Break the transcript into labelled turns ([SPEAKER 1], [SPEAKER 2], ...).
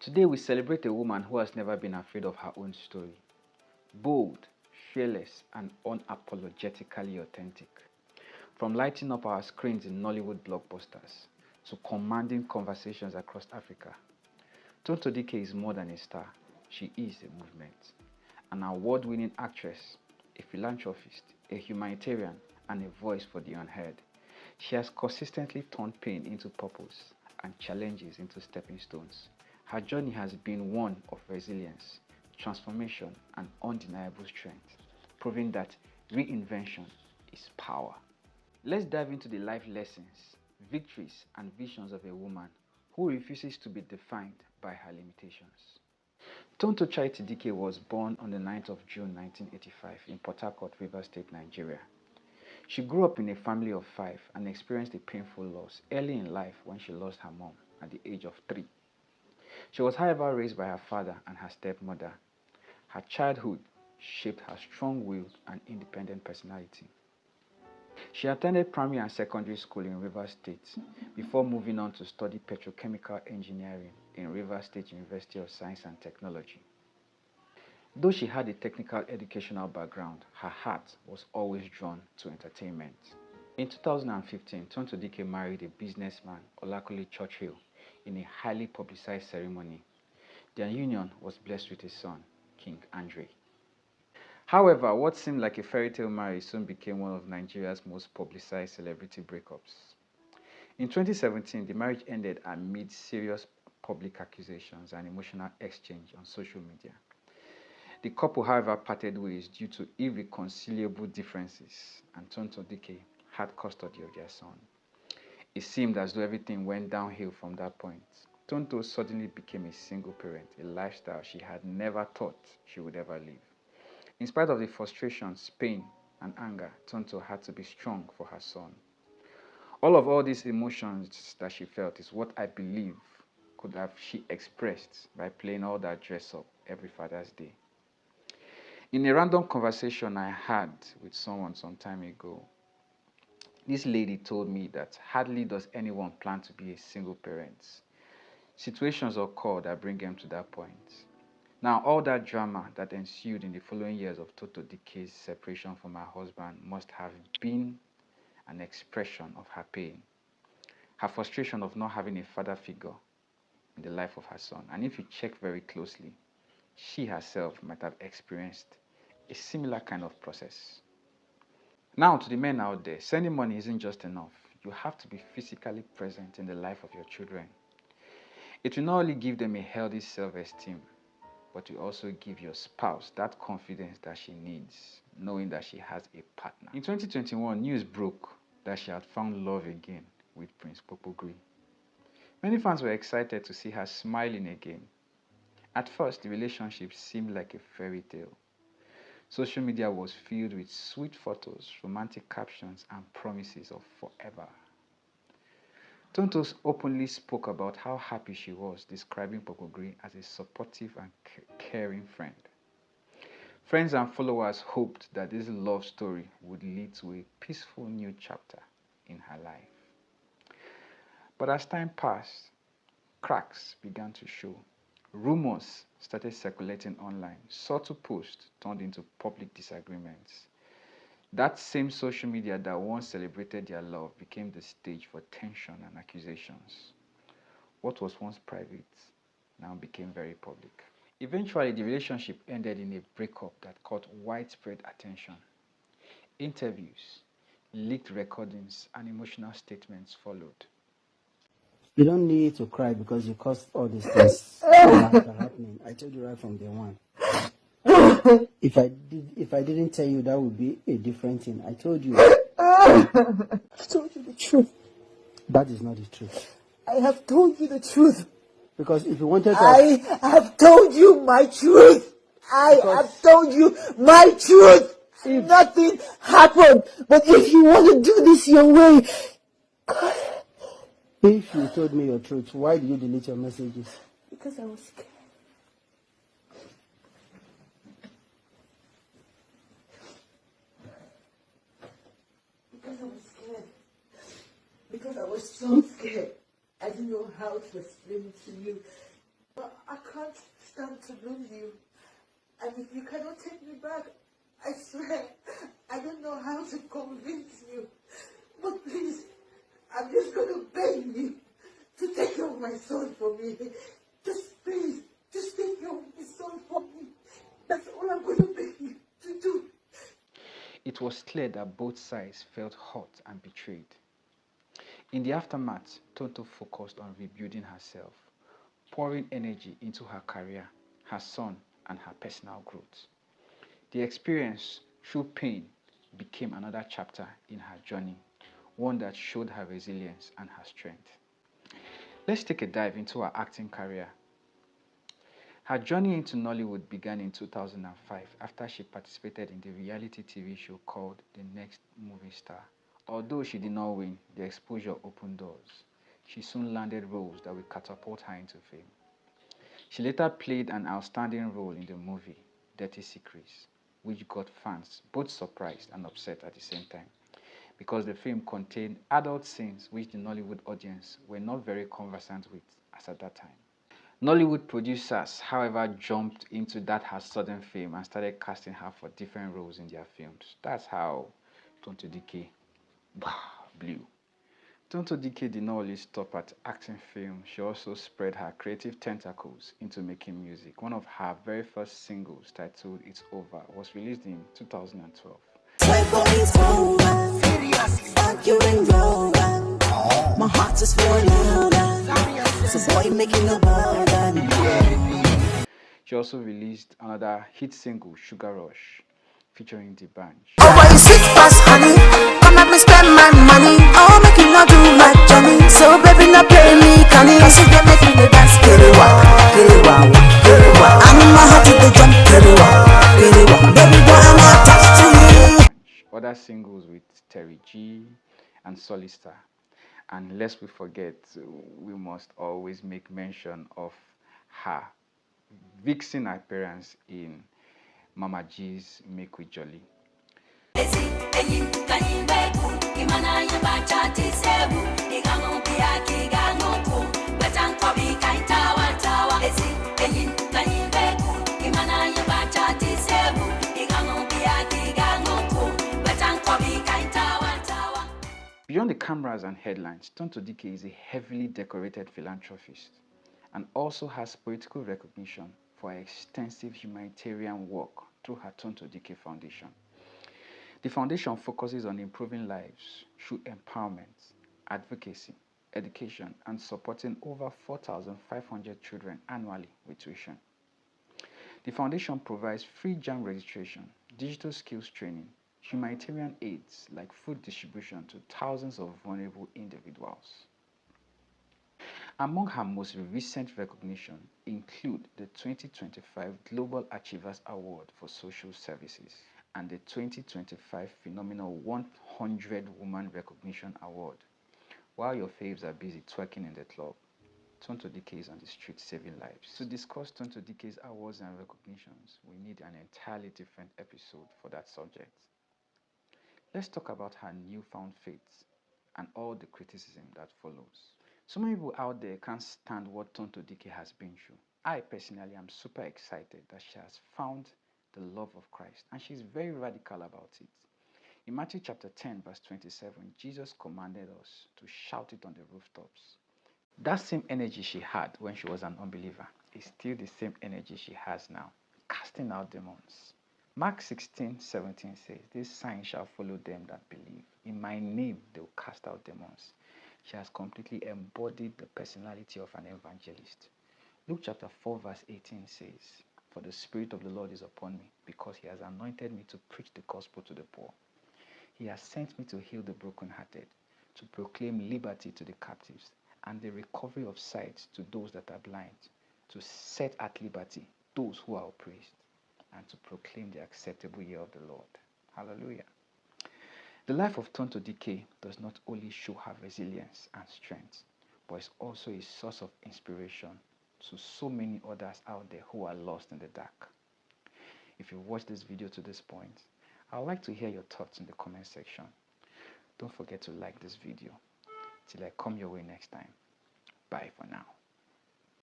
[SPEAKER 1] Today we celebrate a woman who has never been afraid of her own story. Bold, fearless, and unapologetically authentic. From lighting up our screens in Nollywood blockbusters to commanding conversations across Africa, Tonto Dikeh is more than a star. She is a movement. An award-winning actress, a philanthropist, a humanitarian, and a voice for the unheard. She has consistently turned pain into purpose and challenges into stepping stones. Her journey has been one of resilience, transformation, and undeniable strength, proving that reinvention is power. Let's dive into the life lessons, victories, and visions of a woman who refuses to be defined by her limitations. Tonto Dikeh was born on the 9th of June 1985 in Port Harcourt, Rivers State, Nigeria. She grew up in a family of 5 and experienced a painful loss early in life when she lost her mom at the age of 3. She was, however, raised by her father and her stepmother. Her childhood shaped her strong-willed and independent personality. She attended primary and secondary school in Rivers State before moving on to study petrochemical engineering in Rivers State University of Science and Technology. Though she had a technical educational background, her heart was always drawn to entertainment. In 2015, Tonto Dikeh married a businessman, Olakule Churchill, in a highly publicized ceremony. Their union was blessed with a son, King Andre. However, what seemed like a fairy tale marriage soon became one of Nigeria's most publicized celebrity breakups. In 2017, the marriage ended amid serious public accusations and emotional exchange on social media. The couple, however, parted ways due to irreconcilable differences, and Tonto Dikeh had custody of their son. It seemed as though everything went downhill from that point. Tonto suddenly became a single parent, a lifestyle she had never thought she would ever live. In spite of the frustrations, pain, and anger, Tonto had to be strong for her son. All these emotions that she felt is what I believe could have she expressed by playing all that dress up every Father's Day. In a random conversation I had with someone some time ago, this lady told me that hardly does anyone plan to be a single parent. Situations occur that bring them to that point. Now, all that drama that ensued in the following years of Tonto Dikeh's separation from her husband must have been an expression of her pain, her frustration of not having a father figure in the life of her son. And if you check very closely, she herself might have experienced a similar kind of process. Now, to the men out there, sending money isn't just enough. You have to be physically present in the life of your children. It will not only give them a healthy self-esteem, but will also give your spouse that confidence that she needs, knowing that she has a partner. In 2021, news broke that she had found love again with Prince Popogri. Many fans were excited to see her smiling again. At first, the relationship seemed like a fairy tale. Social media was filled with sweet photos, romantic captions, and promises of forever. Tonto openly spoke about how happy she was, describing Popogri as a supportive and caring friend. Friends and followers hoped that this love story would lead to a peaceful new chapter in her life. But as time passed, cracks began to show. Rumors started circulating online. Subtle posts turned into public disagreements. That same social media that once celebrated their love became the stage for tension and accusations. What was once private now became very public. Eventually, the relationship ended in a breakup that caught widespread attention. Interviews, leaked recordings, and emotional statements followed.
[SPEAKER 2] You don't need to cry because you caused all these things that are happening. I told you right from day one. If I didn't tell you, that would be a different thing. I told you.
[SPEAKER 3] I've told you the truth.
[SPEAKER 2] That is not the truth.
[SPEAKER 3] I have told you the truth.
[SPEAKER 2] Because if you wanted to...
[SPEAKER 3] I have told you my truth. I have told you my truth. Nothing happened. But if you want to do this your way... God.
[SPEAKER 2] If you told me your truth, why did you delete your messages?
[SPEAKER 3] Because I was scared. Because I was scared. Because I was so scared. I didn't know how to explain it to you. But I can't stand to lose you. And if you cannot take me back, I swear, I don't know how to convince you. But please, I'm just going to beg you to take care of my son for me. Just please, just take care of my son for me. That's all I'm going to beg you to do.
[SPEAKER 1] It was clear that both sides felt hurt and betrayed. In the aftermath, Tonto focused on rebuilding herself, pouring energy into her career, her son, and her personal growth. The experience, through pain, became another chapter in her journey, one that showed her resilience and her strength. Let's take a dive into her acting career. Her journey into Nollywood began in 2005 after she participated in the reality TV show called The Next Movie Star. Although she did not win, the exposure opened doors. She soon landed roles that would catapult her into fame. She later played an outstanding role in the movie Dirty Secrets, which got fans both surprised and upset at the same time, because the film contained adult scenes which the Nollywood audience were not very conversant with as at that time. Nollywood producers, however, jumped into that her sudden fame and started casting her for different roles in their films. That's how Tonto Dikeh blew. Tonto Dikeh did not only stop at acting film, she also spread her creative tentacles into making music. One of her very first singles, titled It's Over, was released in 2012.
[SPEAKER 3] My heart is feeling louder. So boy, making a burden.
[SPEAKER 1] She also released another hit single, Sugar Rush, featuring the band.
[SPEAKER 3] Oh, boy, you sweet fast, honey. Come let me spend my money. Oh, make you not do my Johnny. So baby, not play me, canny. So you make me the dance, get it wow, get it wow, get it wow. I'm in my heart to the jump, get it wow, get it wow. Baby, boy, I'm attached to you.
[SPEAKER 1] Other singles with Terry G and Solista. And lest we forget, we must always make mention of her vixen appearance in Mama G's Make We Jolly. Beyond the cameras and headlines, Tonto Dikeh is a heavily decorated philanthropist and also has political recognition for her extensive humanitarian work through her Tonto Dikeh Foundation. The foundation focuses on improving lives through empowerment, advocacy, education, and supporting over 4,500 children annually with tuition. The foundation provides free JAM registration, digital skills training, humanitarian aids like food distribution to thousands of vulnerable individuals. Among her most recent recognition include the 2025 Global Achievers Award for Social Services and the 2025 Phenomenal 100 Woman Recognition Award. While your faves are busy twerking in the club, Tonto Dikeh is on the street saving lives. To discuss Tonto Dikeh's awards and recognitions, we need an entirely different episode for that subject. Let's talk about her newfound faith and all the criticism that follows. So many people out there can't stand what Tonto Dikeh has been through. I personally am super excited that she has found the love of Christ, and she's very radical about it. In Matthew chapter 10 verse 27, Jesus commanded us to shout it on the rooftops. That same energy she had when she was an unbeliever is still the same energy she has now, casting out demons. Mark 16:17 says, "This sign shall follow them that believe. In my name they will cast out demons." She has completely embodied the personality of an evangelist. Luke chapter 4 verse 18 says, "For the Spirit of the Lord is upon me, because he has anointed me to preach the gospel to the poor. He has sent me to heal the brokenhearted, to proclaim liberty to the captives, and the recovery of sight to those that are blind, to set at liberty those who are oppressed, and to proclaim the acceptable year of the Lord." Hallelujah. The life of Tonto Dikeh does not only show her resilience and strength, but is also a source of inspiration to so many others out there who are lost in the dark. If you watched this video to this point, I would like to hear your thoughts in the comment section. Don't forget to like this video. Till I come your way next time. Bye for now.